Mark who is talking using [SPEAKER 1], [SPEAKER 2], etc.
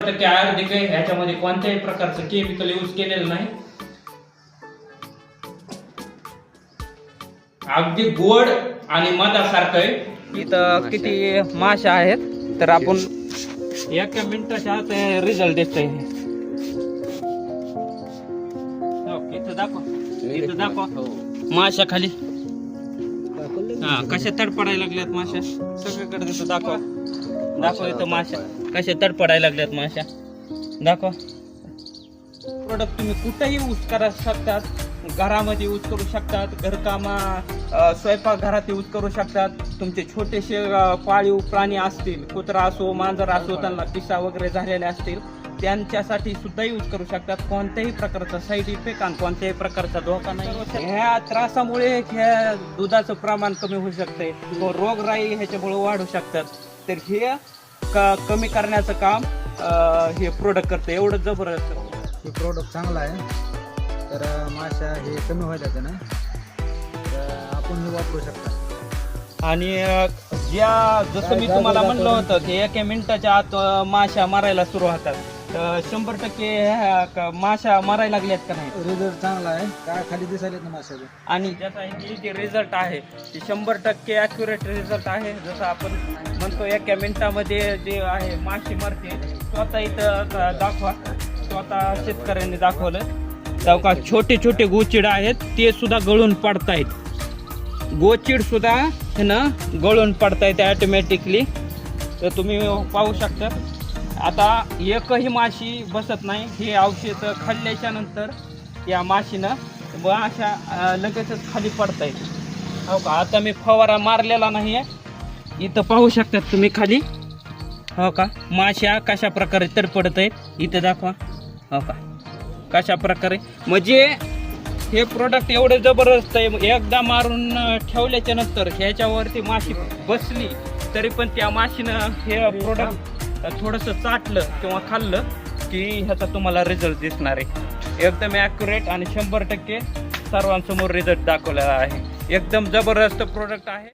[SPEAKER 1] टक्के आयुर्वेदिक आहे, ह्याच्यामध्ये कोणत्याही प्रकारचं केमिकल यूज केलेलं नाही. अगदी गोड आणि मधासारखं आहे. इथं किती माशा आहेत तर आपण एका मिनिटाच्या आत रिझल्ट देतोय. इथं दाखव माशा खाली कशा तडपडायला लागल्यात माशा सगळीकडे. तिथं दाखव इथं माशा कशा तडपडायला लागल्यात माशा. दाखव. प्रोडक्ट तुम्ही कुठेही यूज करू शकतात. घरामध्ये यूज करू शकतात, घरकामा स्वयंपाक घरात यूज करू शकतात. तुमचे छोटेसे पाळीव प्राणी असतील, कुत्रा असो मांजर असो, त्यांना पिसा वगैरे झालेले असतील, त्यांच्यासाठी सुद्धा यूज करू शकतात. कोणत्याही प्रकारचा साईड इफेक्ट आणि कोणत्याही प्रकारचा धोका नाही. ह्या त्रासामुळे ह्या दुधाचं प्रमाण कमी होऊ शकते, रोगराई ह्याच्यामुळे वाढू शकतात. तर हे कमी करण्याचं काम हे प्रोडक्ट करतं. एवढं जबरदस्त
[SPEAKER 2] हे प्रोडक्ट चांगलं आहे. तर माशा हे कमी व्हायला त्यानं तर आपण हे वापरू शकता.
[SPEAKER 1] आणि जसं मी तुम्हाला म्हणलं होतं की 1 मिनिटाच्या आत माशा मारायला सुरू होतात. 100% माशा मारायला लागल्यात का नाही?
[SPEAKER 2] रिझल्ट चांगला आहे. काय खाली दिसायलेत ना माशाचे.
[SPEAKER 1] आणि ज्याचा जे रिझल्ट आहे ते 100% ॲक्युरेट रिझल्ट आहे. जसं आपण म्हणतो 1 मिनिटामध्ये जे आहे माशी मरते. स्वतः इथं दाखवा, स्वतः शेतकऱ्यांनी दाखवलं. तेव्हा छोटे छोटे गोचिड आहेत ते सुद्धा गळून पडतायत. गोचिड सुद्धा हे ना गळून पडतायत ऑटोमॅटिकली. तर तुम्ही पाहू शकता. आता एकही माशी बसत नाही. हे औषध खाल्ल्याच्या नंतर या माशीनं अशा लगेचच खाली पडतायत. हो का. आता मी फवारा मारलेला नाही आहे. इथं पाहू शकतात तुम्ही खाली. हो का. माशा कशा प्रकारे तर पडत आहेत इथं दाखवा. हो का. कशा प्रकारे म्हणजे हे प्रोडक्ट एवढे जबरदस्त आहे. एकदा मारून ठेवल्याच्या नंतर ह्याच्यावरती माशी बसली तरी पण त्या माशीनं हे प्रोडक्ट थोडंसं चाटलं किंवा खाल्लं की ह्याचा तुम्हाला रिझल्ट दिसणार आहे. एकदम ॲक्युरेट आणि 100% सर्वांसमोर रिझल्ट दाखवलेला आहे. एकदम जबरदस्त प्रोडक्ट आहे.